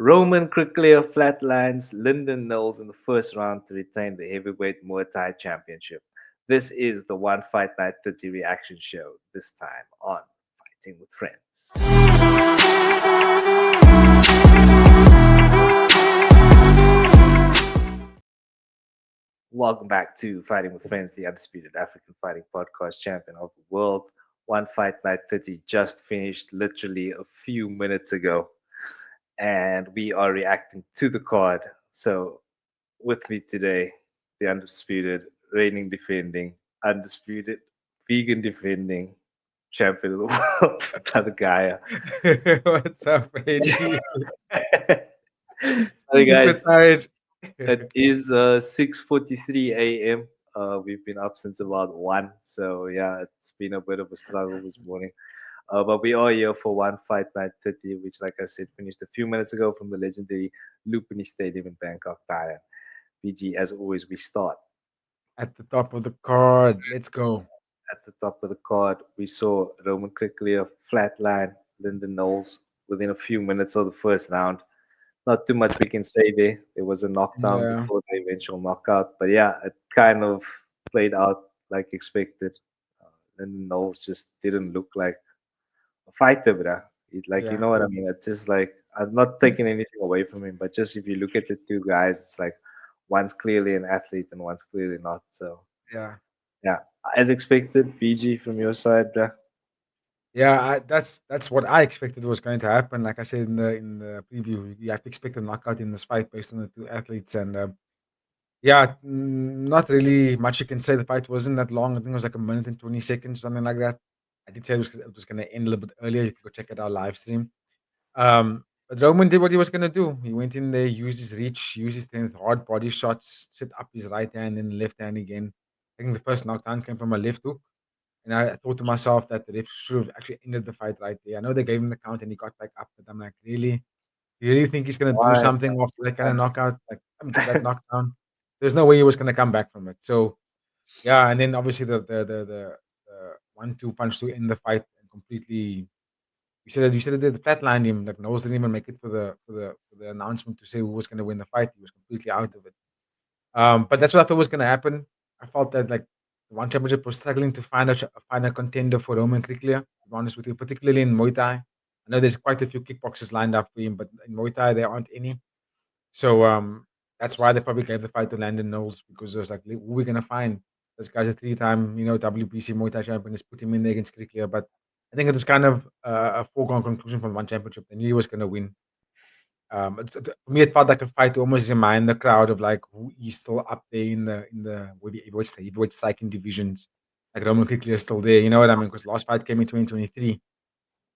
Roman Kryklia flatlines Lyndon Knowles in the first round to retain the heavyweight Muay Thai championship. This is the One Fight Night 30 reaction show, this time on Fighting with Friends. Welcome back to Fighting with Friends, the undisputed African fighting podcast champion of the world. One Fight Night 30 just finished literally a few minutes ago, and we are reacting to the card. So, with me today, the undisputed, reigning defending, undisputed, vegan defending champion of the world, Brother Gaia. What's up, Eddie? Sorry, Super guys. tired. It is 6:43 a.m. We've been up since about 1, so yeah, it's been a bit of a struggle this morning. But we are here for One Fight Night 30, which, like I said, finished a few minutes ago from the legendary Lupini Stadium in Bangkok, Thailand. BG, as always, we start At the top of the card. Let's go. at the top of the card. We saw Roman Kryklia flatline Lyndon Knowles within a few minutes of the first round. Not too much we can say there. There was a knockdown Yeah. before the eventual knockout, but yeah, it kind of played out like expected. Lyndon Knowles just didn't look like a fighter, bruh. Like, you Yeah. know what I mean? It's just like, I'm not taking anything away from him, but just if you look at the two guys, it's like one's clearly an athlete and one's clearly not. So Yeah. yeah, as expected, BG from your side, bruh. Yeah, that's what I expected was going to happen. Like I said in the preview, you have to expect a knockout in this fight based on the two athletes. And yeah, not really much you can say. The fight wasn't that long. I think it was like a minute and 20 seconds, something like that. I did say it was going to end a little bit earlier. You can go check it out live stream. But Roman did what he was gonna do. He went in there, used his reach, used his strength, hard body shots, set up his right hand and left hand again. I think the first knockdown came from a left hook. And I thought to myself that the ref should have actually ended the fight right there. I know they gave him the count and he got back up, but I'm like, really? You really think he's gonna do Why? something after that kind of knockout? Like that knockdown? There's no way he was gonna come back from it. So yeah, and then obviously the 1-2 punch to end the fight and completely you said that the flatlined him. Like Knowles didn't even make it for the announcement to say who was going to win the fight. He was completely out of it. But that's what I thought was going to happen. I felt that like the one championship was struggling to find a contender for Roman Kryklia. To be honest with you, particularly in Muay Thai. I know there's quite a few kickboxers lined up for him, but in Muay Thai there aren't any. So that's why they probably gave the fight to Lyndon Knowles because it was like, who are we gonna find? This guy's a three-time, WBC Muay Thai champion. Let's put him in there against Kriklia. But I think it was kind of a foregone conclusion from one championship. They knew he was gonna win. For me, it felt like a fight to almost remind the crowd of like who is still up there in the heavyweight striking divisions. Like Roman Kriklia is still there. You know what I mean? Because last fight came in 2023,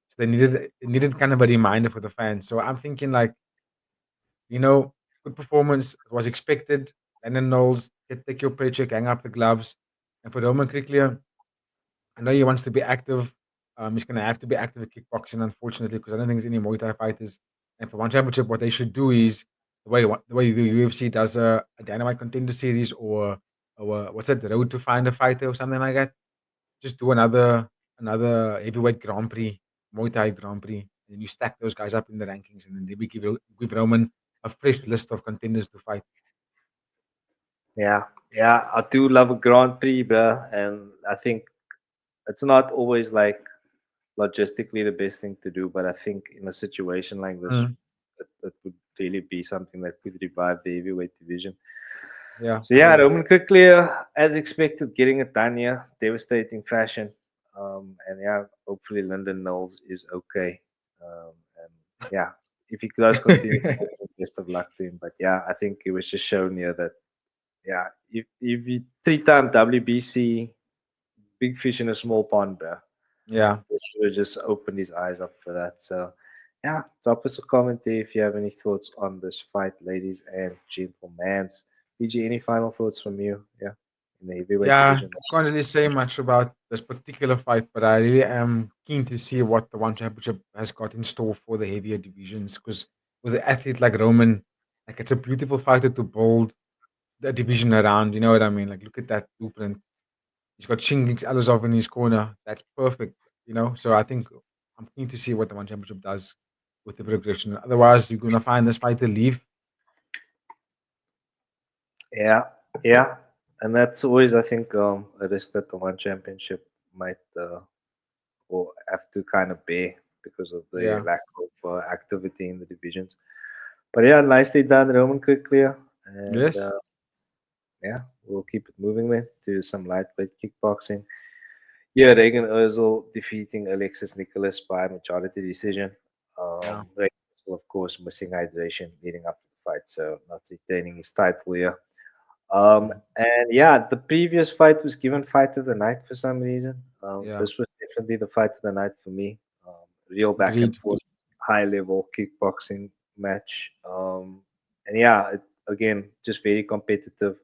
so they needed kind of a reminder for the fans. So I'm thinking like you know, good performance. It was expected. Lennon Knowles, take your paycheck, hang up the gloves. And for Roman Kriklia, I know he wants to be active. He's going to have to be active at kickboxing, unfortunately, because I don't think there's any Muay Thai fighters. And for one championship, what they should do is the way the UFC does a Dynamite Contender Series or what's that, the Road to Find a Fighter or something like that. Just do another heavyweight Grand Prix, Muay Thai Grand Prix, and you stack those guys up in the rankings, and then maybe give Roman a fresh list of contenders to fight. Yeah, yeah, I do love a Grand Prix, bruh, and I think it's not always like logistically the best thing to do, but I think in a situation like this, Mm, that would really be something that could revive the heavyweight division. yeah, So yeah, Roman quickly, as expected, getting it done here, devastating fashion. And yeah, hopefully Lyndon Knowles is okay. And yeah, if he does continue, best of luck to him. But yeah, I think it was just shown here that yeah, if you three-time WBC, big fish in a small pond, bro. yeah. They should have just opened his eyes up for that. So yeah, drop us a comment there if you have any thoughts on this fight, ladies and gentlemen. PG, any final thoughts from you? Yeah, in the heavyweight Yeah, division. can't really say much about this particular fight, but I really am keen to see what the one championship has got in store for the heavier divisions. Because with an athlete like Roman, like it's a beautiful fighter to build the division around. You know what I mean? Like look at that blueprint. He's got Shingix Alazov in his corner. That's perfect. So I think I'm keen to see what the one championship does with the progression. Otherwise, you're gonna find this fighter leave. Yeah, yeah, and that's always, I think, a risk that the one championship might or have to kind of bear because of the Yeah, lack of activity in the divisions. But yeah, nicely done, Roman Kryklia, and yes, yeah, we'll keep it moving then to some lightweight kickboxing. Yeah, Regian Eersel defeating Alexis Nicolas by majority decision. yeah, Regian Eersel, of course, missing hydration leading up to the fight, so not retaining his title here. mm, And yeah, the previous fight was given fight of the night for some reason. yeah. This was definitely the fight of the night for me. Real back and Agreed. forth, high level kickboxing match. And yeah, again, just very competitive.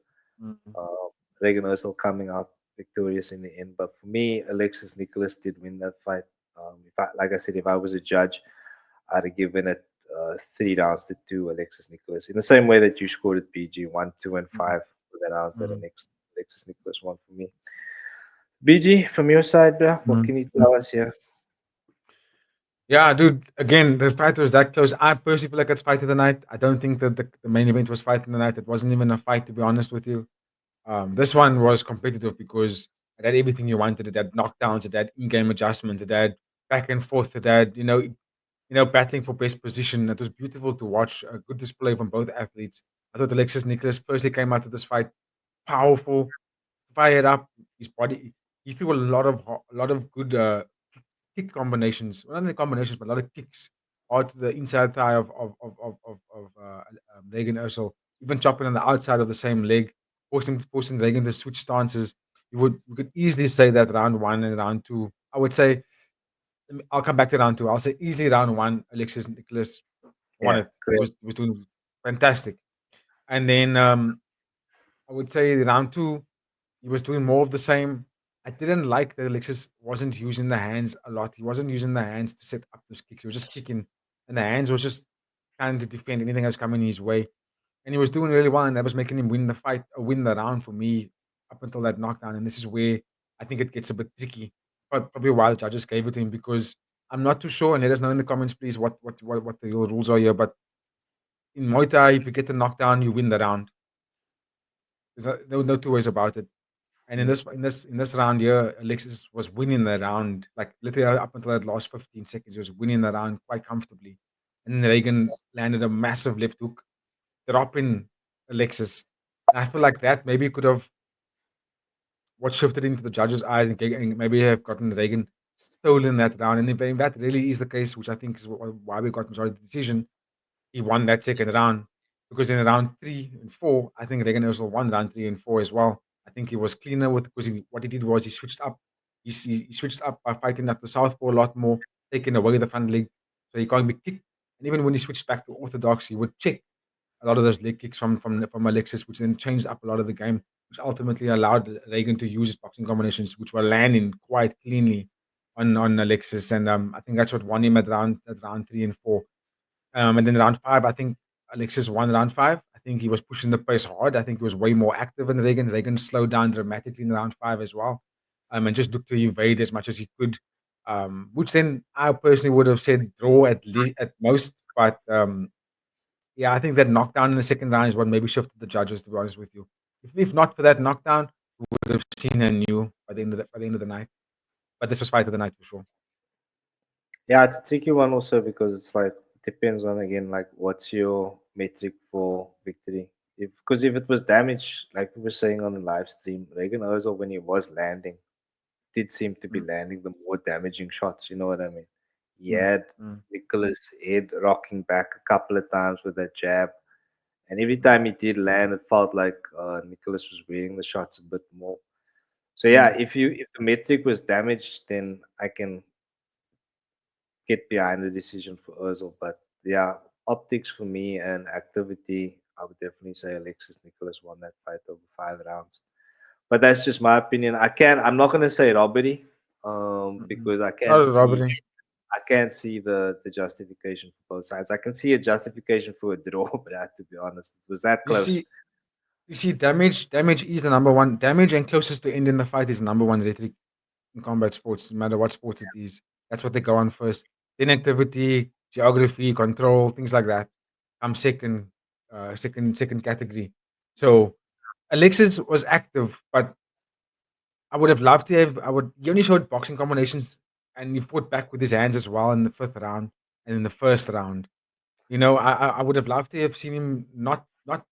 Mm, Uh, Regan Eersel coming out victorious in the end. But for me, Alexis Nicolas did win that fight. If I, like I said, if I was a judge, I'd have given it 3 rounds to two Alexis Nicolas. In the same way that you scored it, PG 1, 2, and mm, 5 for the rounds that mm, Alexis Nicolas won for me. BG, from your side, bro, what mm. can you tell us here? Yeah, dude. Again, the fight was that close. I personally feel like it's fight of the night. I don't think that the main event was fight of the night. It wasn't even a fight, to be honest with you. This one was competitive because it had everything you wanted. It had knockdowns, it had in-game adjustment, it had back and forth, it had battling for best position. It was beautiful to watch. A good display from both athletes. I thought Alexis Nicolas firstly came out of this fight powerful, fired up. His body, he threw a lot of good kick combinations. Well, not only combinations, but a lot of kicks out to the inside thigh of Regan Eersel, even chopping on the outside of the same leg, forcing Regan to switch stances. We could easily say that round one and round two. I would say I'll come back to round two. I'll say easily round one. Alexis Nicolas won Yeah, it. great. He was doing fantastic. And then I would say round two, he was doing more of the same. I didn't like that Alexis wasn't using the hands a lot. He wasn't using the hands to set up those kicks. He was just kicking, and the hands was just trying to defend anything that was coming his way. And he was doing really well, and that was making him win the fight, win the round for me up until that knockdown. And this is where I think it gets a bit tricky. But probably why the judges gave it to him because I'm not too sure. And let us know in the comments, please, what the real rules are here. But in Muay Thai, if you get the knockdown, you win the round. No two ways about it. And in Mm. this round here, Alexis was winning the round, like literally up until that last 15 seconds, he was winning the round quite comfortably. And then Reagan landed a massive left hook, dropping Alexis. And I feel like that maybe could have what shifted into the judges' eyes and maybe have gotten Reagan stolen that round. And if that really is the case, which I think is why we got majority decision, he won that second round because in round 3 and 4, I think Regan Eersel won round 3 and 4 as well. I think he was cleaner with because what he did was he switched up. He switched up by fighting at the southpaw a lot more, taking away the front leg, so he can't be kicked. And even when he switched back to orthodox, he would check a lot of those leg kicks from Alexis, which then changed up a lot of the game, which ultimately allowed Reagan to use his boxing combinations, which were landing quite cleanly on Alexis. And I think that's what won him at round 3 and 4. And then round 5, I think Alexis won round 5. I think he was pushing the pace hard. I think he was way more active than Reagan. Reagan slowed down dramatically in round 5 as well, and just looked to evade as much as he could. Which then I personally would have said draw at least at most. But yeah, I think that knockdown in the second round is what maybe shifted the judges. To be honest with you, if not for that knockdown, we would have seen a new by the end of the night. But this was fight of the night for sure. Yeah, it's a tricky one also because it's like depends on again like what's your metric for victory. If it was damage, like we were saying on the live stream, Reagan Ozil when he was landing did seem to be Mm, landing the more damaging shots. You know what I mean? He mm, had mm, Nicholas' head rocking back a couple of times with that jab, and every mm, time he did land, it felt like Nicholas was wearing the shots a bit more. So yeah, mm, if the metric was damaged, then I can get behind the decision for Ozil. But yeah, optics for me and activity, I would definitely say Alexis Nicholas won that fight over 5 rounds. But that's just my opinion. I'm not gonna say robbery, mm. because Not a robbery. I can't see the justification for both sides. I can see a justification for a draw, but I have to be honest, it was that You close. see, damage is the number one. Damage and closest to ending the fight is the number one rhetoric in combat sports, no matter what sports it is. That's what they go on first. Then activity, geography, control, things like that. I'm second category. So Alexis was active, but I would have loved to have. He only showed boxing combinations, and he fought back with his hands as well in the fifth round and in the first round. I would have loved to have seen him not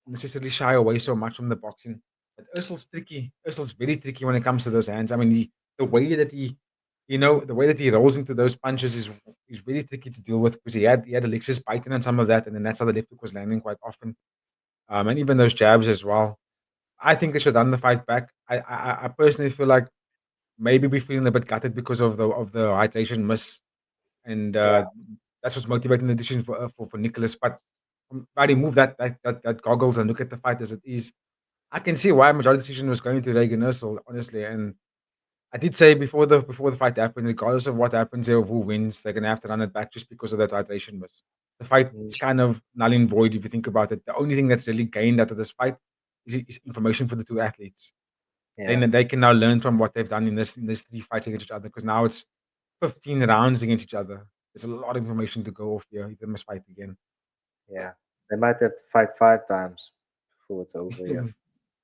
necessarily shy away so much from the boxing. But Ursel's tricky. Ursel's very tricky when it comes to those hands. I mean, the way that the way that he rolls into those punches is very tricky to deal with because he had Alexis biting on some of that, and then that's how the left hook was landing quite often. And even those jabs as well. I think they should have done the fight back. I personally feel like maybe we're feeling a bit gutted because of the hydration miss, and Yeah, that's what's motivating the decision for Nicholas. But why remove that goggles and look at the fight as it is. I can see why majority decision was going to Regian Eersel, honestly. And I did say before the fight happened, regardless of what happens here, who wins, they're gonna have to run it back just because of that hydration miss. The fight mm, is kind of null and void if you think about it. The only thing that's really gained out of this fight is information for the two athletes. yeah, They can now learn from what they've done in this three fights against each other because now it's 15 rounds against each other. There's a lot of information to go off here if they must fight again. yeah. They might have to fight 5 times before it's over. Yeah.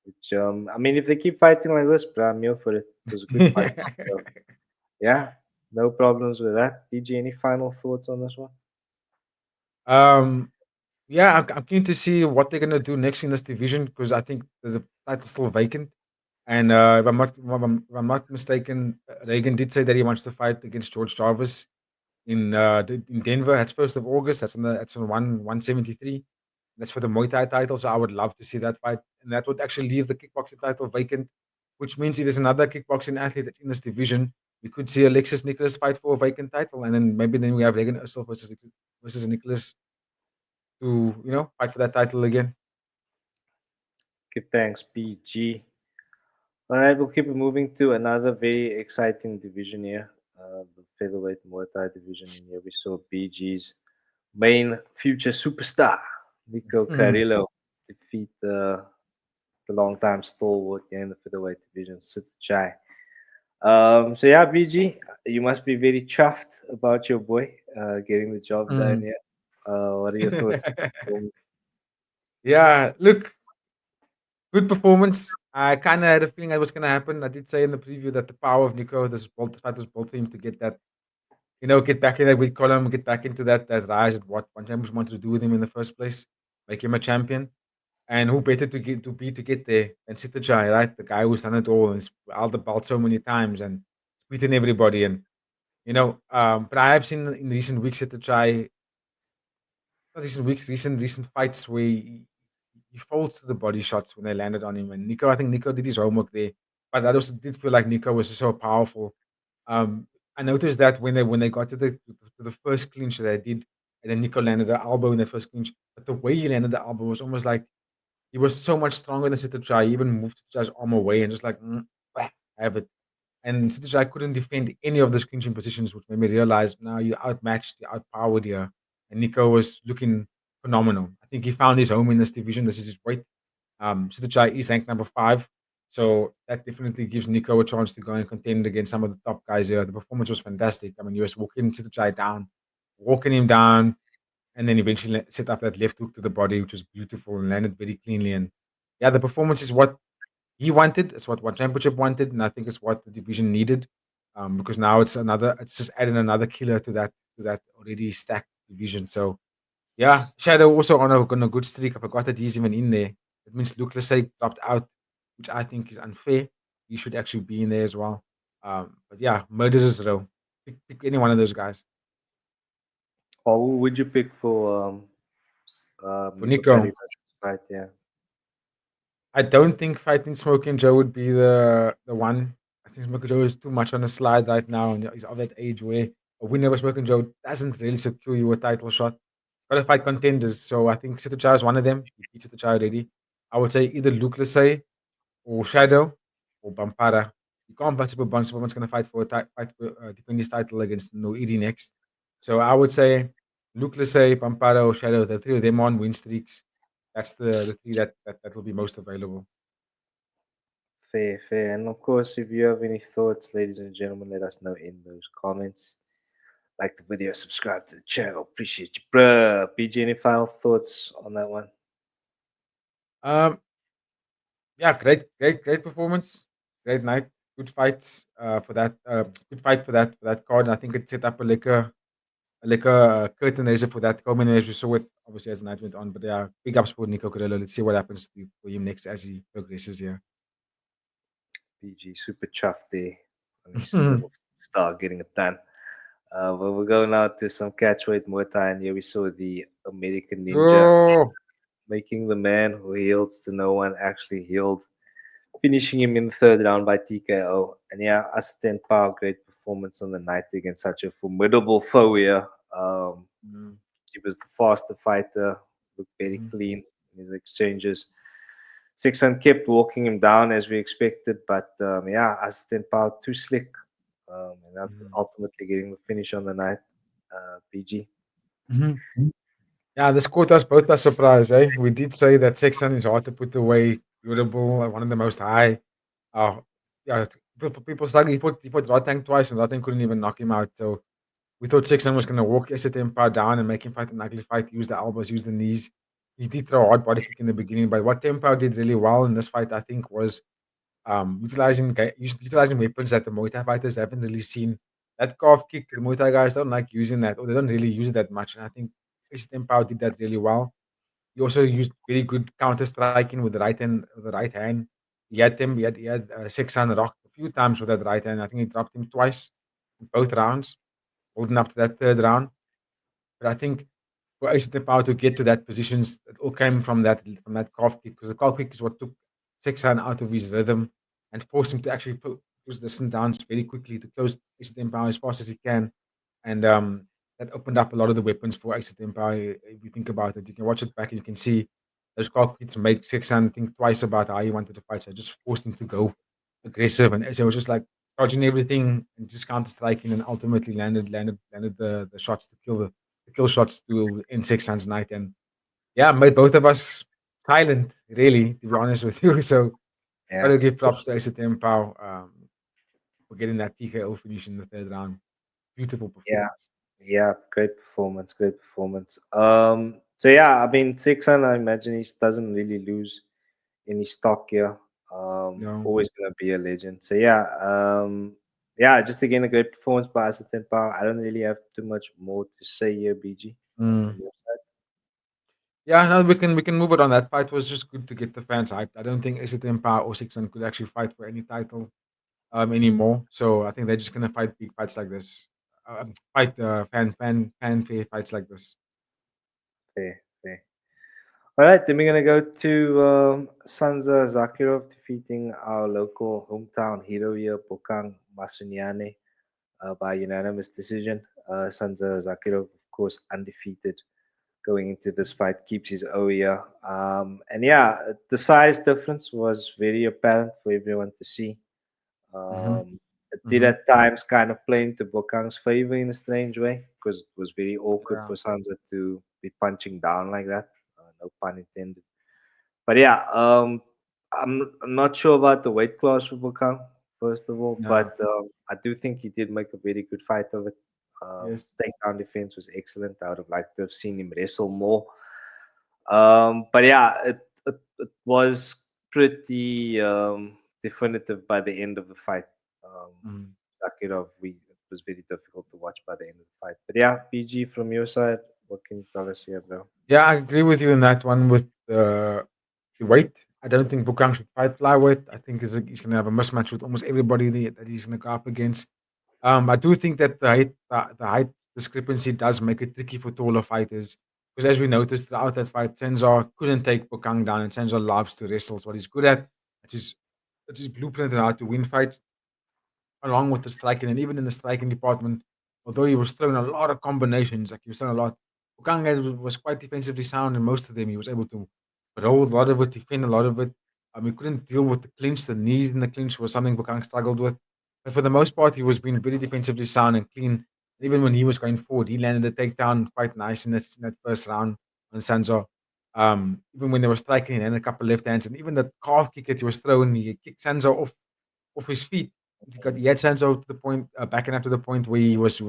Which I mean, if they keep fighting like this, bro, I'm here for it. It was a good fight. So yeah, no problems with that. PG, any final thoughts on this one? um, yeah, I'm keen to see what they're gonna do next in this division because I think the title's still vacant. And if I'm not mistaken, Reagan did say that he wants to fight against George Jarvis in Denver. That's 1st of August. That's on 173. That's for the Muay Thai title. So I would love to see that fight, and that would actually leave the kickboxing title vacant. Which means if there's another kickboxing athlete that's in this division, we could see Alexis Nicolas fight for a vacant title, and then we have Reagan Eersel versus Nicholas to fight for that title again. Good, thanks, PG. All right, we'll keep it moving to another very exciting division here, the featherweight Muay Thai division. And here we saw BG's main future superstar, Nico Mhm. Carrillo, defeat the longtime stalwart here in the featherweight division, Sitthichai. So yeah, BG, you must be very chuffed about your boy getting the job done Mhm. here. What are your thoughts? Yeah, look, good performance. I kind of had a feeling that was going to happen. I did say in the preview that the power of Nico, this fight was built for him to get that, get back in that weak column, get back into that rise at what one champions wanted to do with him in the first place, make him a champion. And who better to get there than Sitthichai, right? The guy who's done it all and held the belt so many times and beaten everybody. And but I have seen in recent weeks Sitthichai, not recent weeks, recent fights where he folds to the body shots when they landed on him. And I think Nico did his homework there, but I also did feel like Nico was so powerful. I noticed that when they got to the first clinch that they did, and then Nico landed the elbow in the first clinch, but the way he landed the elbow was almost like he was so much stronger than Sitthichai. He even moved Sitthichai's arm away and just like, I have it. And Sitthichai couldn't defend any of those clinching positions, which made me realize now you're outmatched, you're outpowered here. And Nico was looking phenomenal. I think he found his home in this division. This is his weight. Sitthichai is ranked number 5. So that definitely gives Nico a chance to go and contend against some of the top guys here. The performance was fantastic. I mean, he was walking him down, and then eventually set up that left hook to the body, which was beautiful and landed very cleanly. And yeah, the performance is what he wanted. It's what One Championship wanted, and I think it's what the division needed. Because now it's just adding another killer to that already stacked division. So yeah, Shadow also on a good streak. I forgot that he's even in there. It means Luke Lasey dropped out, which I think is unfair. He should actually be in there as well. But yeah, Murderers Row. Pick any one of those guys. Or who would you pick for For Nico Nico, Carrillo's fight? Yeah, I don't think fighting Smoking Joe would be the one. I think Smoking Joe is too much on the slide right now, and he's of that age where a win over Smoking Joe doesn't really secure you a title shot. Got to fight contenders, so I think Sitthichai is one of them. He beat Sitthichai already. I would say either Luke Lasey or Shadow or Bampara. You can't bet Superman. Superman's going to defend his title against Noiri next. So I would say Luke Lasey, Bampara, or Shadow. The three of them on win streaks. That's the three that will be most available. fair, fair. And of course, if you have any thoughts, ladies and gentlemen, let us know in those comments. Like the video, subscribe to the channel. Appreciate you, bruh. BG, any final thoughts on that one? Um, yeah, great performance, great night, good fights for that, good fight for that card. And I think it set up a curtain raiser for that Coleman as we saw it obviously as the night went on. But yeah, big ups for Nico Carrillo. Let's see what happens for him next as he progresses here. BG, super chuffed there on his little star getting it done. But we'll go now to some catchweight Muay Thai, and here we saw the American Ninja Oh, making the man who yields to no one actually healed, finishing him in the third round by TKO. And yeah, Aston Power, great performance on the night against such a formidable foe here. Um, mm, he was the faster fighter, looked very mhm, clean in his exchanges. Sixon kept walking him down as we expected, but yeah, Aston Power too slick, and mhm, ultimately getting the finish on the night. PG. mhm. Yeah, this caught us both by surprise, eh? We did say that Sexton is hard to put away, durable, one of the most high. Uh, yeah, people started. He fought Rotang twice, and Rotang couldn't even knock him out. So we thought Sexton was going to walk Tempa down and make him fight an ugly fight, use the elbows, use the knees. He did throw a hard body kick in the beginning, but what Tempa did really well in this fight, I think, was utilizing weapons that the Muay Thai fighters haven't really seen. That calf kick, the Muay Thai guys don't like using that, or they don't really use it that much. And I think Pau did that really well. He also used very good counter striking with the right hand. He had Sexan rocked a few times with that right hand. I think he dropped him twice in both rounds, holding up to that third round. But I think for Ace Power to get to that positions, it all came from that calf kick because the calf kick is what took Sexan out of his rhythm and forced him to actually push the distance down very quickly to close Ace Power as fast as he can. And that opened up a lot of the weapons for Ace Power. If you think about it, you can watch it back and you can see those calf kicks made Sexan think twice about how he wanted to fight. So it just forced him to go aggressive, and so it was just like dodging everything and just counter striking, and ultimately landed the shots to kill the kill shots to end Sexton's night. And yeah, made both of us silent, really, to be honest with you. So Yeah, gotta give props to Ace Tempao for getting that TKO finish in the third round. Beautiful yeah, performance. yeah. Great performance, great performance. So yeah, I mean, Sixon, I imagine he doesn't really lose any stock here. No. Always gonna be a legend. So yeah, yeah, just again a great performance by Aston Power. I don't really have too much more to say here, BG, from Mm. your side. Yeah, no, we can move it on. That fight was just good to get the fans hyped. I don't think Ace Tempao or Sixon could actually fight for any title anymore. So I think they're just gonna fight big fights like this. Fight fanfare fights like this. Fair, fair. All right, then we're gonna go to Sanza Zakirov defeating our local hometown hero here, Bokang Masunyane, by unanimous decision. Sanza Zakirov, of course, undefeated going into this fight, keeps his O here. And yeah, the size difference was very apparent for everyone to see. Mm-hmm. It did Mm-hmm. at times kind of play into Bokang's favor in a strange way because it was very awkward Yeah. for Sansa to be punching down like that. No pun intended. But yeah, I'm not sure about the weight class for Bokang, first of all, Yeah. but I do think he did make a very good fight of it. Yes. Takedown defense was excellent. I would have liked to have seen him wrestle more. But yeah, it was pretty definitive by the end of the fight. Um, Mhm. Zakirov, it was very difficult to watch by the end of the fight. But yeah, PG from your side, what can you tell us here, bro? Yeah, I agree with you in that one with the weight. I don't think Bukang should fight flyweight. I think he's going to have a mismatch with almost everybody that he's going to go up against. I do think that the height discrepancy does make it tricky for taller fighters because, as we noticed throughout that fight, Tenzar couldn't take Bukang down, and Tenzar loves to wrestle. It's what he's good at. It's his, it's his blueprint on how to win fights, along with the striking. And even in the striking department, although he was throwing a lot of combinations, like he was throwing a lot, Bukanga was quite defensively sound in most of them. He was able to roll a lot of it, defend a lot of it. He couldn't deal with the clinch. The knees in the clinch was something Bukang struggled with. But for the most part, he was being very defensively sound and clean. Even when he was going forward, he landed a takedown quite nice in that first round on Sanzo. Even when they were striking, he landed a couple left hands, and even the calf kick that he was throwing, he kicked Sanzo off his feet. He had Sanzo to the point, backing up to the point where he was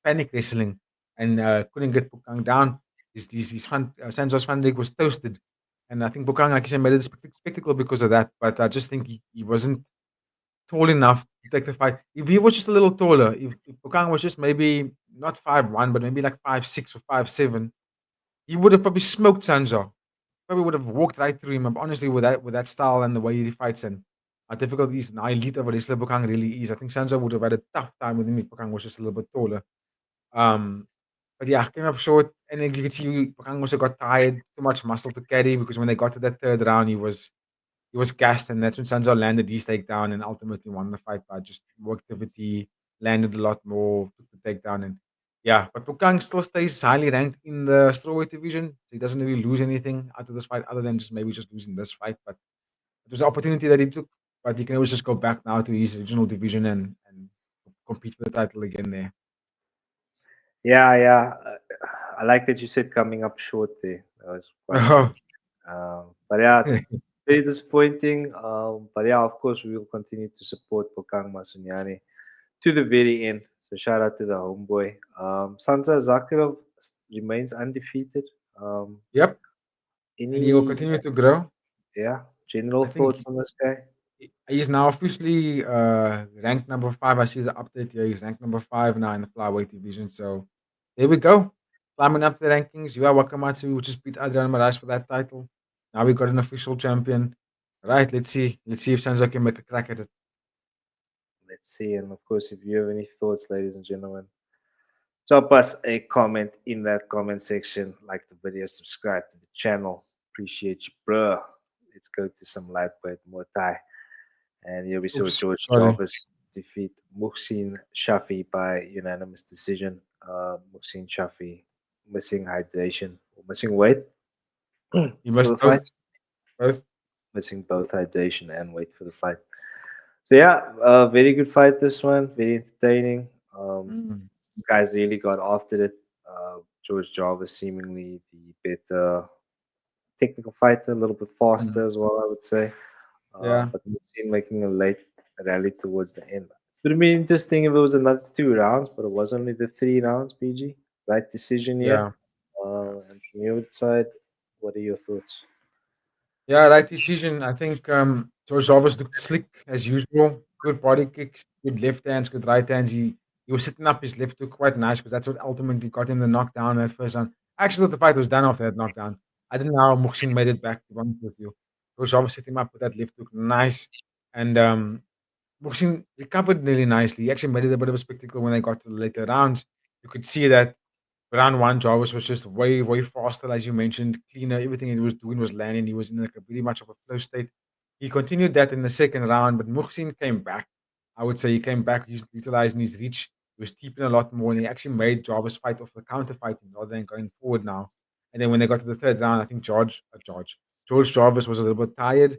panic wrestling and couldn't get Pukang down. His front Sanzo's front leg was toasted, and I think Pukang, like you said, made it a spectacle because of that. But I just think he wasn't tall enough to take the fight. If he was just a little taller, if Pukang was just maybe not 5'1", but maybe like 5'6" or 5'7", he would have probably smoked Sanzo. Probably would have walked right through him. Honestly, with that style and the way he fights and how difficult he is and how elite of a wrestler Pukang really is, I think Sanzo would have had a tough time with him if Pukang was just a little bit taller. Um, but yeah, came up short, and then you could see Pukang also got tired, too much muscle to carry because when they got to that third round, he was gassed, and that's when Sanzo landed his takedown and ultimately won the fight by just more activity, landed a lot more, took the takedown, and yeah. But Pukang still stays highly ranked in the strawweight division, so he doesn't really lose anything out of this fight other than just maybe just losing this fight. But it was an opportunity that he took, but he can always just go back now to his regional division and compete for the title again there. Yeah, yeah. I like that you said coming up short there. That was quite Oh, interesting. But yeah, very disappointing. But yeah, of course, we will continue to support Pokang Masunyane to the very end. So shout out to the homeboy. Sansa Zakirov remains undefeated. Um, yep, and he will any, continue to grow. yeah, general I think thoughts on this guy? he's now officially ranked number 5. I see the update here. He's ranked number 5 now in the flyweight division. So there we go. Climbing up the rankings. Yua Wakamatsu, who just beat Adrian Moraes for that title. Now we got an official champion. Right, let's see. Let's see if Sanzo can make a crack at it. Let's see. And of course, if you have any thoughts, ladies and gentlemen, drop us a comment in that comment section. Like the video, subscribe to the channel. Appreciate you, bruh. Let's go to some lightweight Muay Thai. And here we saw Oops, George sorry. Jarvis defeat Muhsin Shafi by unanimous decision. Muhsin Shafi missing hydration, or missing weight for You must the fight, both. Both. missing both hydration and weight for the fight. So yeah, very good fight this one, very entertaining. Mm, These guys really got after it. George Jarvis seemingly the better technical fighter, a little bit mm. faster as well, I would say. Yeah, But we've seen making a late rally towards the end. It would have been interesting if it was another 2 rounds, but it was only the 3 rounds, BG. Right decision here. yeah. And from your side, what are your thoughts? Yeah, right decision. I think George Jarvis looked slick as usual. Good body kicks, good left hands, good right hands. He was sitting up his left hook quite nice because that's what ultimately got him the knockdown at first round. I actually thought the fight was done after that knockdown. I didn't know how Muxin made it back, to be honest with you. George Jarvis hit him up with that left hook, nice. And Muxin recovered really nicely. He actually made it a bit of a spectacle when they got to the later rounds. You could see that round one, Jarvis was just way, way faster, as you mentioned, cleaner. Everything he was doing was landing. He was in like a pretty much of a flow state. He continued that in the second round, but Muhsin came back. I would say he came back utilizing his reach. He was deep in a lot more, and he actually made Jarvis fight off the counter fighting rather than going forward now. And then when they got to the third round, I think George Jarvis was a little bit tired.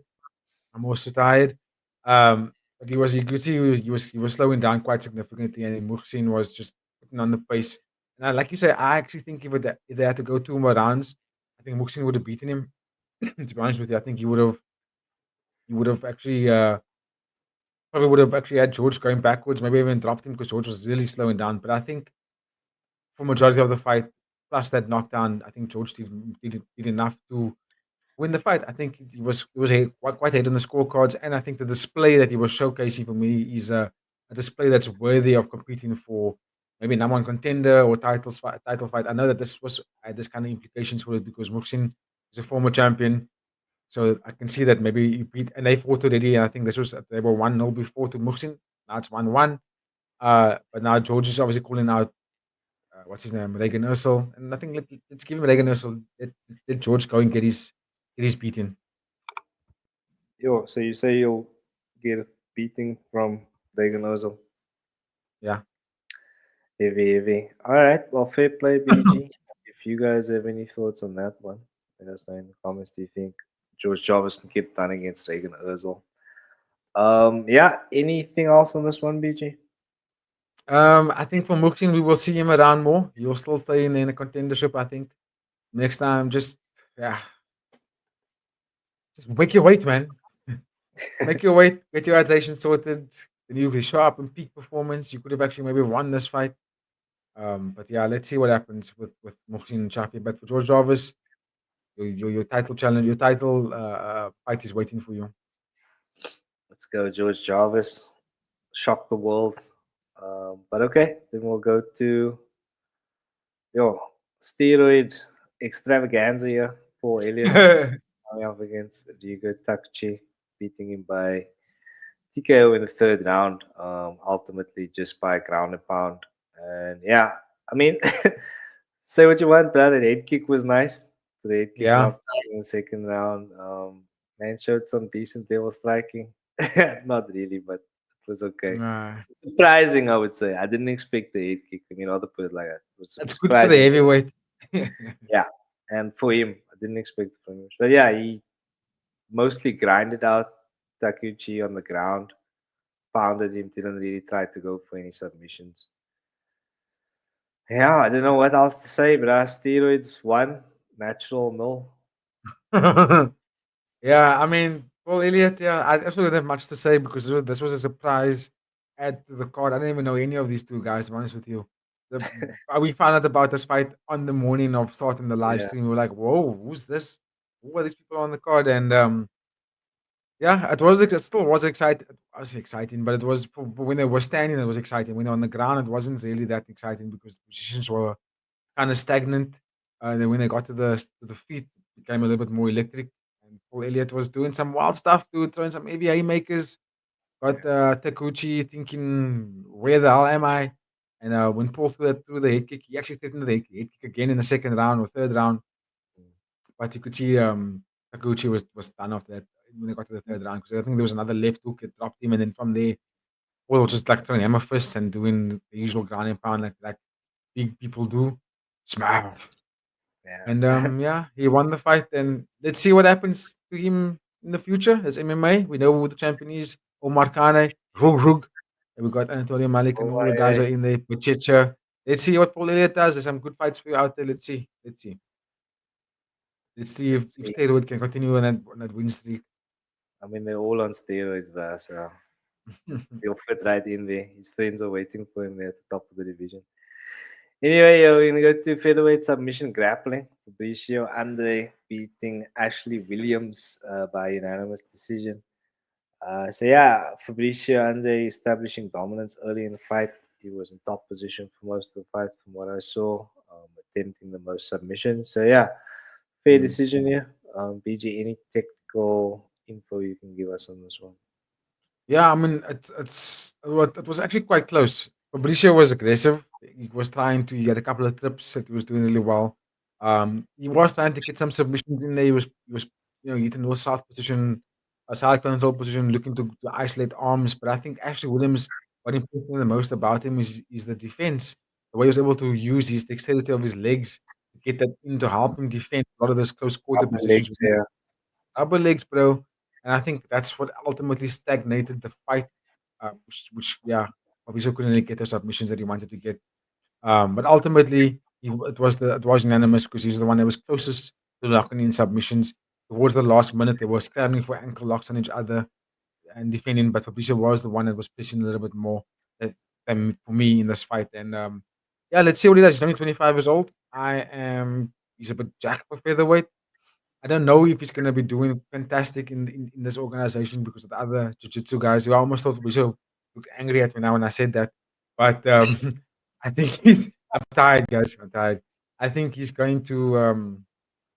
I'm also tired. But you could see he was slowing down quite significantly, and then Muhsin was just putting on the pace. And like you say, I actually think if they had to go 2 more rounds, I think Muhsin would have beaten him. To be honest with you, I think he would have actually probably would have actually had George going backwards, maybe even dropped him because George was really slowing down. But I think for majority of the fight, plus that knockdown, I think George did enough to win the fight. I think it was quite ahead on the scorecards, and I think the display that he was showcasing for me is a display that's worthy of competing for maybe number one contender or title fight. I know that this was had this kind of implications for it because Muxin is a former champion, so I can see that maybe he beat and they fought already. And I think this was they were 1-0 before to Muxin. Now it's 1-1. But now George is obviously calling out what's his name, Regian Eersel, and I think let's give him Regian Eersel. Let George go and get his beating. Yo, so you say you'll get a beating from Dagan Ozil? Yeah. Heavy, heavy. All right. Well, fair play, BG. If you guys have any thoughts on that one, let us know in the comments. Do you think George Jarvis can get it done against Reagan Ozil? Yeah. Anything else on this one, BG? I think for Muxin, we will see him around more. He'll still stay in a contendership. I think next time, yeah, just make your weight, man. Make your weight, get your hydration sorted. Then you can show up in peak performance. You could have actually maybe won this fight. But yeah, let's see what happens with Mohsin and Shafi. But for George Jarvis, your title challenge, your title fight is waiting for you. Let's go, George Jarvis. Shock the world. But okay, then we'll go to yo steroid extravaganza here. Paul Elliott coming up against Diego Takchi, beating him by TKO in the third round. Ultimately, just by ground and pound. And yeah, I mean, say what you want, but that head kick was nice. The head kick Yeah. knocked out in the second round. Man showed some decent level striking. Not really, but it was okay. Uh, Surprising, I would say. I didn't expect the head kick. I mean, I'll put it like that. It was that's good for the surprising. heavyweight. Yeah. And for him, I didn't expect it from him. But yeah, he mostly grinded out Takuchi on the ground, pounded him, didn't really try to go for any submissions. Yeah, I don't know what else to say, but steroids one, natural nil. Yeah, I mean, Paul Elliott, yeah, I actually don't have much to say because this was a surprise add to the card. I didn't even know any of these two guys, to be honest with you. We found out about this fight on the morning of starting the live Yeah, stream. We were like, whoa, who's this? Who are these people on the card? And yeah, it still was exciting. I was exciting, but it was when they were standing, it was exciting. When they were on the ground, it wasn't really that exciting because the positions were kind of stagnant. Then when they got to the feet, it became a little bit more electric. And Paul Elliott was doing some wild stuff, too, throwing some heavy haymakers. Got Takuchi thinking, "Where the hell am I?" And when Paul threw the head kick, he actually threatened the head kick again in the second round or third round. But you could see Takuchi was done after that when they got to the third round because I think there was another left hook that dropped him, and then from there, Paul was just like throwing hammer fists and doing the usual ground and pound like big people do. Smash. And yeah. yeah, he won the fight. And let's see what happens to him in the future as MMA. We know who the champion is. Omar Kane, Rug. And we got Anatoly Malik and Oh all the my, guys are in there. Pachicha. Let's see what Paul Elliott does. There's some good fights for you out there. Let's see. Let's see. Let's see if, let's if see. Steroid can continue on that win streak. I mean, they're all on steroids, but so he'll fit right in there. His friends are waiting for him there at the top of the division. Anyway, we're gonna go to featherweight submission grappling. Fabricio Andre beating Ashley Williams by unanimous decision. So yeah, Fabricio Andre establishing dominance early in the fight. He was in top position for most of the fight, from what I saw, attempting the most submissions. So yeah, fair Mm. decision here. BG, any technical info you can give us on this one? Yeah, I mean, it was actually quite close. Fabricio was aggressive. He was trying to. He had a couple of trips that he was doing really well. He was trying to get some submissions in there. He was hitting those south position, a side control position, looking to isolate arms. But I think actually Williams, what impressed me the most about him is the defense. The way he was able to use his dexterity of his legs to get that in to help him defend a lot of those close quarter Upper positions. legs here. Upper legs, bro. And I think that's what ultimately stagnated the fight, which yeah, Fabrizio couldn't really get the submissions that he wanted to get. But ultimately, it was unanimous because he was the one that was closest to locking in submissions. Towards the last minute, they were scrambling for ankle locks on each other and defending, but Fabrizio was the one that was pushing a little bit more than, than for me in this fight. And yeah, let's see what he does. He's only 25 years old. He's a bit jacked for featherweight. I don't know if he's gonna be doing fantastic in this organization because of the other jiu-jitsu guys who I almost thought we should look angry at me now when I said that. But I think I'm tired, guys. I'm tired. I think he's going to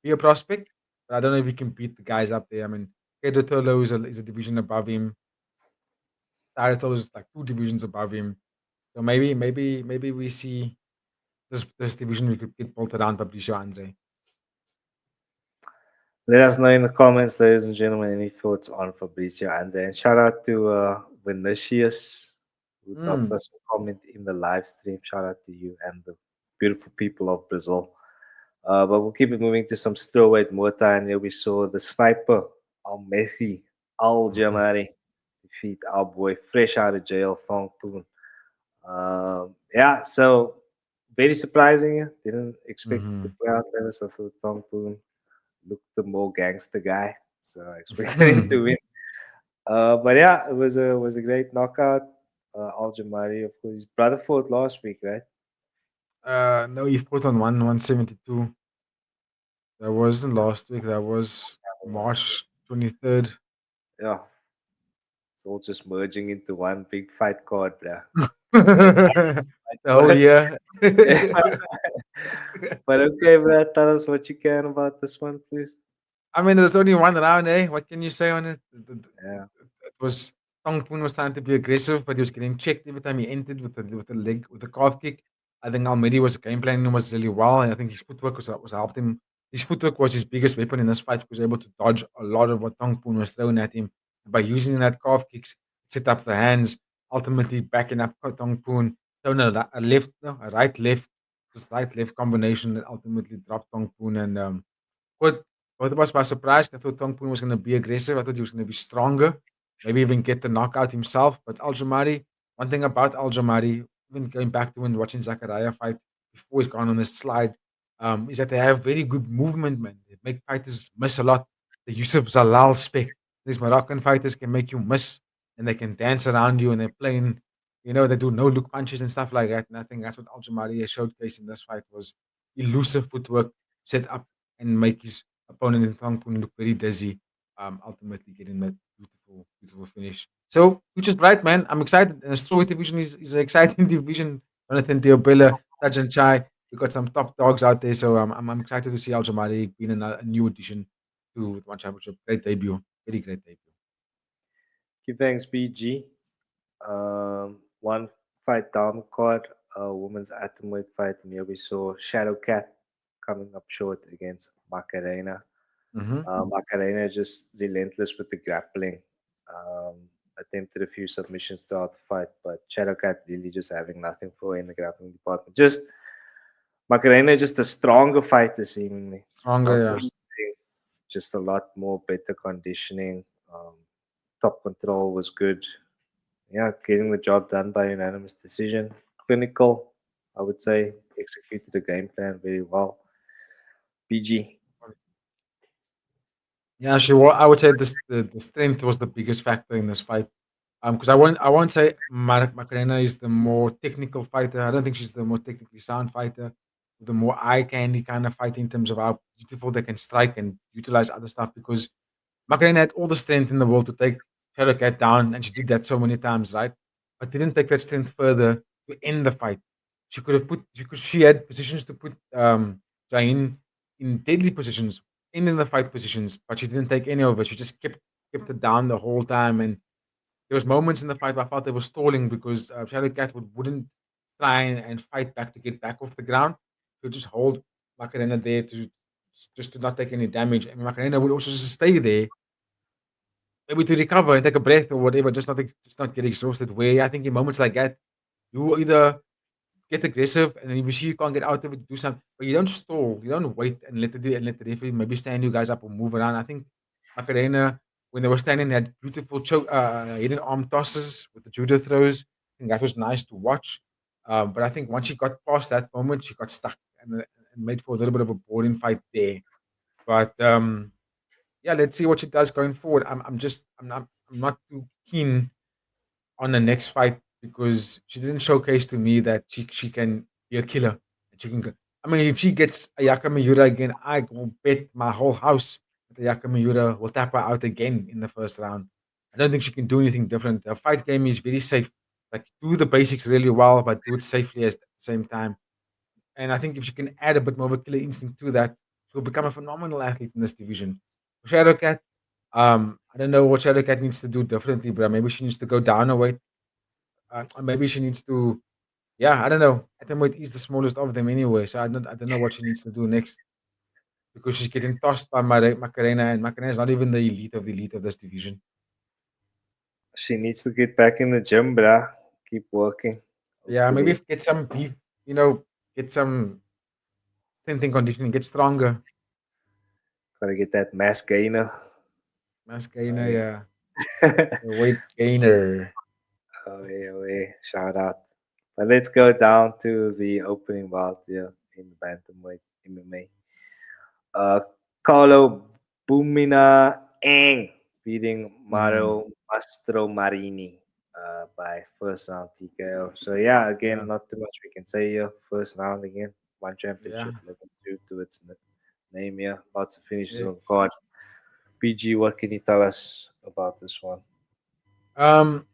be a prospect, but I don't know if he can beat the guys up there. I mean, Pedro Tolo is a division above him. Tolo is like two divisions above him. So maybe we see this division we could get built around Fabricio Andre. Let us know in the comments, ladies and gentlemen, any thoughts on Fabricio Andre. And shout out to Vinicius, who dropped Mm. us a comment in the live stream. Shout out to you and the beautiful people of Brazil. But we'll keep it moving to some strawweight Muay Thai. And here we saw the sniper, Al Messi, Al Jamari, defeat our boy fresh out of jail, Thong Poon. Yeah, so very surprising. Didn't expect it to Mhm. play out there. So for Thong Poon, looked the more gangster guy. So I expected him to win. But yeah, it was a great knockout. Al Jamari, of course, his brother fought last week, right? No, he fought on 172. That wasn't last week. That was March 23rd. Yeah, it's all just merging into one big fight card, bruh. The Fight whole card. year. But okay, bruh, tell us what you can about this one, please. I mean, there's only one round, eh? What can you say on it? Yeah. It was Tongpoon was trying to be aggressive, but he was getting checked every time he entered with the leg with the calf kick. I think Almedi was game planning was really well, and I think his footwork was helped him. His footwork was his biggest weapon in this fight. He was able to dodge a lot of what Tongpoon was throwing at him. By using that calf kicks, set up the hands, ultimately backing up Tongpoon, throwing a left, no, a right left, just right left combination that ultimately dropped Tongpoon and caught both of us by surprise. I thought Tongpoon was going to be aggressive. I thought he was going to be stronger, maybe even get the knockout himself. But Aljamari, one thing about Aljamari, even going back to when watching Zachariah fight before he's gone on this slide, is that they have very good movement, man. They make fighters miss a lot. The Yusuf Zalal spec. These Moroccan fighters can make you miss and they can dance around you and they're playing, they do no look punches and stuff like that. And I think that's what Aljamari showcased in this fight was elusive footwork set up and make his opponent in Tangpung look very dizzy, ultimately getting that beautiful, beautiful finish. So, which is bright, man. I'm excited. And the strawweight division is an exciting division. Jonathan Diobella, Rajan Chai. We've got some top dogs out there. So, I'm excited to see Al Jamari being a new addition to the One Championship. Great debut. Very great debut. Okay, thanks, BG. One fight down card, women's atomweight fight, and here we saw Shadow Cat coming up short against Macarena. Mm-hmm. Macarena just relentless with the grappling. Um, attempted a few submissions throughout the fight, but Shadow Cat really just having nothing for her in the grappling department. Just Macarena, just a stronger fighter, seemingly. A Stronger, lot more yeah. strength, just a lot more better conditioning. Top control was good. Yeah, getting the job done by unanimous decision. Clinical, I would say, executed the game plan very well. BG. Yeah, I would say the strength was the biggest factor in this fight. Because I won't say Macarena is the more technical fighter. I don't think she's the more technically sound fighter, the more eye candy kind of fighter in terms of how beautiful they can strike and utilize other stuff. Because Macarena had all the strength in the world to take Shadow Cat down, and she did that so many times, right? But didn't take that strength further to end the fight. She could have put because she had positions to put Jain in deadly positions, ending the fight positions, but she didn't take any of it. She just kept it down the whole time, and there was moments in the fight where I felt they were stalling because Shadow Cat wouldn't try and fight back to get back off the ground. He would just hold Macarena there to just to not take any damage, and Macarena would also just stay there maybe to recover and take a breath or whatever, just not get exhausted. Where I think in moments like that, you either get aggressive and then if you see you can't get out of it, do something, but you don't stall, you don't wait and let the referee maybe stand you guys up or move around. I think Macarena, when they were standing, they had beautiful hidden arm tosses with the judo throws. I think that was nice to watch. But I think once she got past that moment, she got stuck and made for a little bit of a boring fight there. But yeah, let's see what she does going forward. I'm not too keen on the next fight because she didn't showcase to me that she can be a killer. She can. I mean, if she gets Ayaka Miura again, I will bet my whole house that Ayaka Miura will tap her out again in the first round. I don't think she can do anything different. Her fight game is very safe. Like do the basics really well, but do it safely at the same time. And I think if she can add a bit more of a killer instinct to that, she'll become a phenomenal athlete in this division. Shadowcat, I don't know what Shadowcat needs to do differently, but maybe she needs to go down a weight. Maybe she needs to, yeah, I don't know. Atomweight is the smallest of them anyway, so I don't know what she needs to do next because she's getting tossed by Macarena, and Macarena is not even the elite of this division. She needs to get back in the gym, bruh. Keep working. Yeah, maybe Hopefully. if get some beef, get some strength and conditioning, get stronger. Gotta get that mass gainer. Mascarena, Oh, yeah, yeah. the weight gainer. Oh, yeah. Shout out. But let's go down to the opening bout here in the bantamweight MMA. Carlo Bumina Eng beating Mm. Mario Mastro Marini. by first round TKO. So yeah, again, Yeah, not too much we can say here. First round again, one yeah, championship, 11-2 to its name here. Lots of finishes yes. on the card. PG, what can you tell us about this one? Um,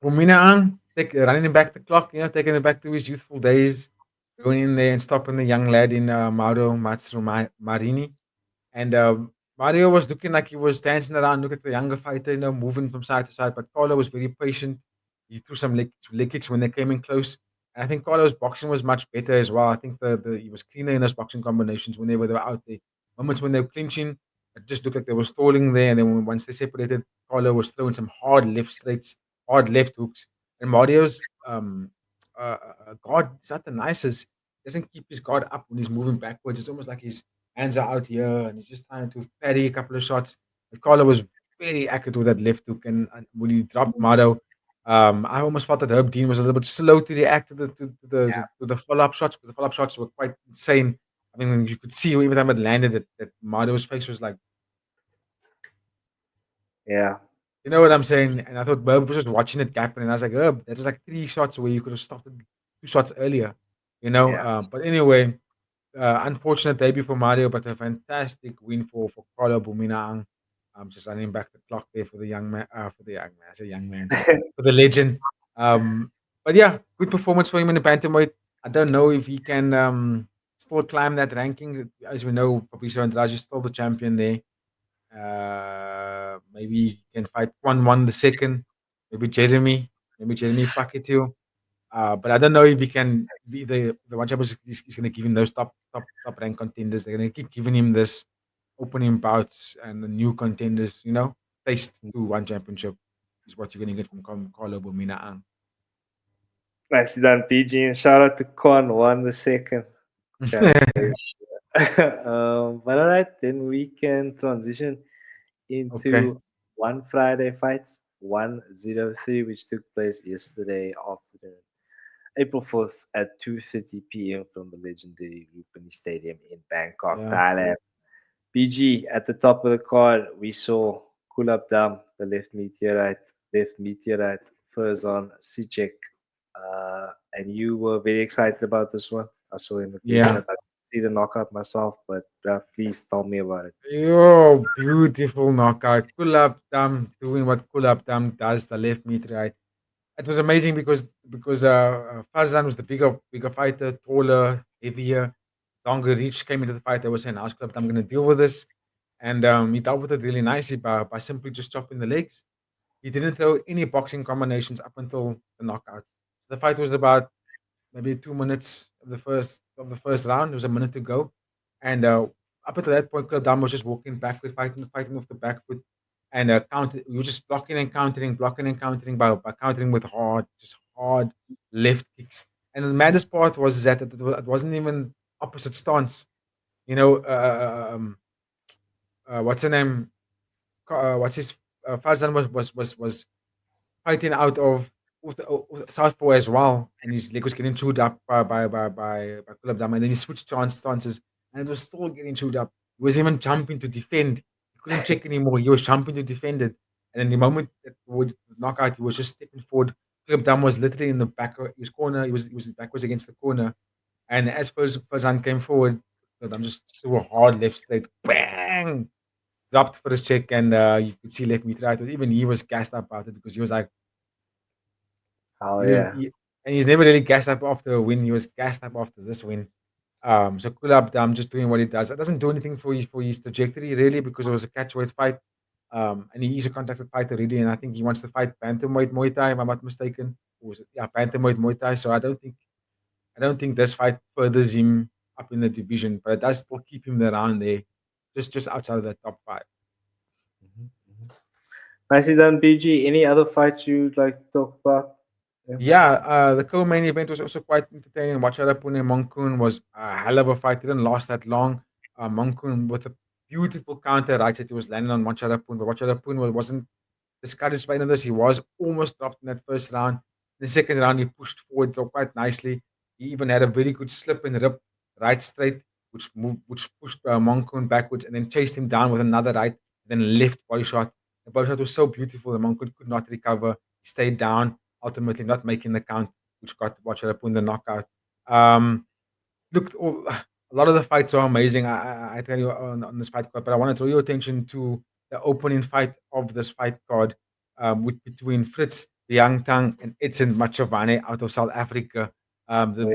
Ruminaan, running back the clock, taking it back to his youthful days, going in there and stopping the young lad in Mauro Marini. And Mario was looking like he was dancing around, look at the younger fighter, moving from side to side. But Carlo was very patient. He threw some leg kicks when they came in close. And I think Carlo's boxing was much better as well. I think he was cleaner in his boxing combinations whenever they were out there. Moments when they were clinching, it just looked like they were stalling there. And then once they separated, Carlo was throwing some hard left straights, hard left hooks. And Mario's guard is not the nicest. Doesn't keep his guard up when he's moving backwards. It's almost like he's hands are out here, and he's just trying to parry a couple of shots. But Carlo was very accurate with that left hook, and when he dropped Mado, I almost thought that Herb Dean was a little bit slow to react to the follow up shots because the follow up shots were quite insane. I mean, you could see every time it landed that Mado's face was like, Yeah, you know what I'm saying? And I thought Herb was just watching it happen, and I was like, Herb, that was like three shots where you could have stopped it 2 shots earlier, yeah. But anyway, unfortunate debut for Mario, but a fantastic win for Carlo Buminaang. Just running back the clock there for the young man. For the young man, I say young man, for the legend. But yeah, good performance for him in the bantamweight. I don't know if he can still climb that ranking. As we know, Fabricio Andrade is still the champion there. Maybe he can fight 1-1 the second. Maybe Jeremy Paquetino. But I don't know if he can be the one champion is going to give him those top rank contenders. They're going to keep giving him this opening bouts and the new contenders. Taste to one championship is what you're going to get from Carlo Bumina. Nicely done, PG, and shout out to Con, won the second. But all right, then we can transition Okay. into one Friday fights, 103, which took place yesterday afternoon, April 4th at 2:30 p.m. from the legendary Rupani Stadium in Bangkok, Yeah. Thailand. BG at the top of the card, we saw Kulabdam, the left meteorite, Ferzan Cicek, and you were very excited about this one. I saw in the first Yeah. step. I didn't see the knockout myself, but please tell me about it. Yo, beautiful knockout. Kulabdam doing what Kulabdam does, the left meteorite. It was amazing because Farzan was the bigger fighter, taller, heavier, longer reach. Came into the fight. I was saying, "Ask Club, I'm going to deal with this," and he dealt with it really nicely by simply just chopping the legs. He didn't throw any boxing combinations up until the knockout. The fight was about maybe 2 minutes of the first round. There was a minute to go, and up until that point, Kulabdam was just walking backward, fighting off the back foot, and you were just blocking and countering by countering with hard left kicks. And the maddest part was that it wasn't even opposite stance. You know, what's her name? What's his Farzan was fighting out of with southpaw as well, and his leg was getting chewed up by Kulabdam, and then he switched stances, and it was still getting chewed up. He was even jumping to defend. He couldn't check anymore. He was jumping to defend it, and then the moment it would knock out, he was just stepping forward. Kulabdam was literally in the back of his corner. He was backwards against the corner, and as Farzan came forward, Kulabdam just threw a hard left straight, bang, dropped for his check, and you could see left me right. Even he was gassed up about it because he was like. Oh He didn't, yeah. he, and he's never really gassed up after a win. He was gassed up after this win. So Kulabdam just doing what he does. It doesn't do anything for his trajectory really because it was a catchweight fight. And he is a contacted fighter really, and I think he wants to fight bantamweight Muay Thai, if I'm not mistaken. Or was it? Yeah, bantamweight Muay Thai. So I don't think this fight furthers him up in the division, but it does still keep him around there, just outside of the top five. Mhm, mhm. Nicely done, BG. Any other fights you'd like to talk about? Yeah. Yeah, the co-main event was also quite entertaining. Wacharapune Monkun was a hell of a fight. Didn't last that long. Monkun with a beautiful counter right that he was landing on Wacharapune, but Wacharapune wasn't discouraged by any of this. He was almost dropped in that first round. In the second round, he pushed forward so quite nicely. He even had a very good slip and rip right straight, which pushed Monkun backwards and then chased him down with another right, then left body shot. The body shot was so beautiful. The Monkun could not recover. stayed down, ultimately not making the count, which got Wacharapun the knockout. Um, look, a lot of the fights are amazing. I tell you on this fight card, but I want to draw your attention to the opening fight of this fight card, between Fritz Biagtan and Edson Machavane out of South Africa. Yeah.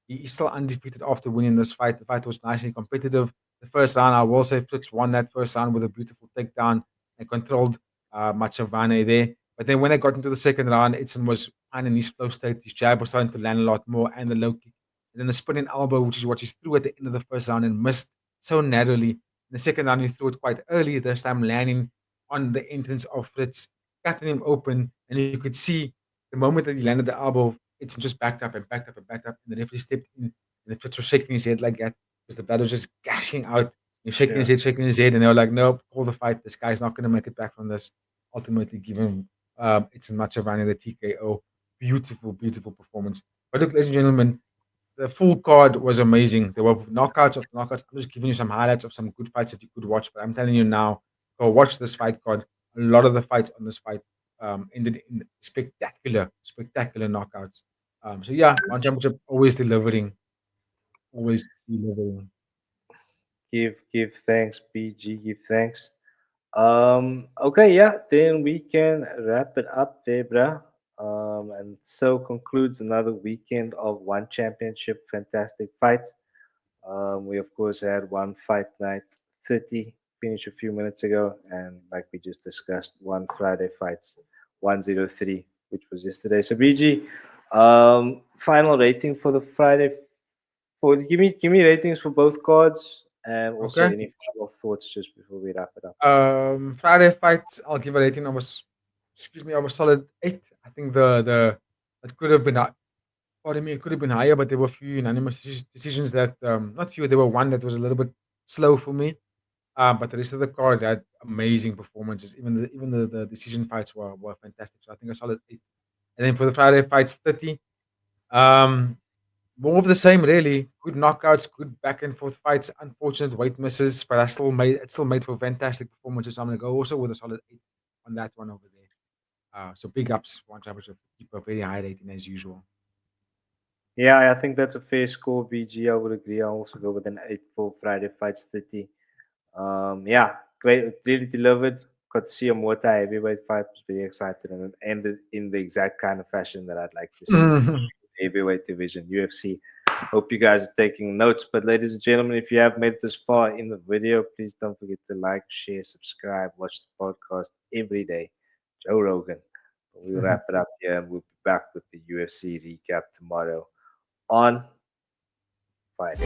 He's still undefeated after winning this fight. The fight was nicely competitive. The first round, I will say Fritz won that first round with a beautiful takedown and controlled Machavane there. But then when they got into the second round, Edson was finding his flow state. His jab was starting to land a lot more, and the low kick, and then the spinning elbow, which is what he threw at the end of the first round and missed so narrowly. In the second round, he threw it quite early, this time landing on the entrance of Fritz, cutting him open. And you could see the moment that he landed the elbow, it's just backed up and backed up and backed up. And the referee stepped in, and the Fritz was shaking his head like that because the blood was just gashing out. He's shaking his head, and they were like, "Nope, call the fight. This guy's not going to make it back from this." Ultimately, give him it's in Machavane the TKO. Beautiful, beautiful performance. But look, ladies and gentlemen, the full card was amazing. There were knockouts of knockouts. I'm just giving you some highlights of some good fights that you could watch. But I'm telling you now, go watch this fight card. A lot of the fights on this fight ended in spectacular, spectacular knockouts. So yeah, one championship always delivering, always delivering. Give thanks, BG. Give thanks. Okay, yeah, then we can wrap it up there, bruh. And so concludes another weekend of one championship, fantastic fights. We of course had one fight night 30 finished a few minutes ago, and like we just discussed, one Friday fights 103, which was yesterday. So BG, final rating for the Friday. For give me ratings for both cards, and also Okay. any final thoughts just before we wrap it up. Friday fights, I'll give a rating. Excuse me, I was solid 8. I think the it could have been pardon me, it could have been higher, but there were a few unanimous decisions that, not few, there were one that was a little bit slow for me. But the rest of the card had amazing performances. Even the decision fights were fantastic. So I think a solid 8. And then for the Friday fights, 30. Um, More of the same, really. Good knockouts, good back and forth fights. Unfortunate weight misses, but it still made for fantastic performances. So I'm gonna go also with a solid 8 on that one over there. So big ups for One Championship. Keep a very high rating as usual. Yeah, I think that's a fair score, BG. I would agree. I also go with an 8 for Friday Fights 30. Yeah, great. Really delivered. Got to see a Muay Thai heavyweight fight. Was very excited, and it ended in the exact kind of fashion that I'd like to see heavyweight division, UFC. Hope you guys are taking notes. But ladies and gentlemen, if you have made it this far in the video, please don't forget to like, share, subscribe, watch the podcast every day. Joe Rogan. We'll wrap it up here, and we'll be back with the UFC recap tomorrow on Friday.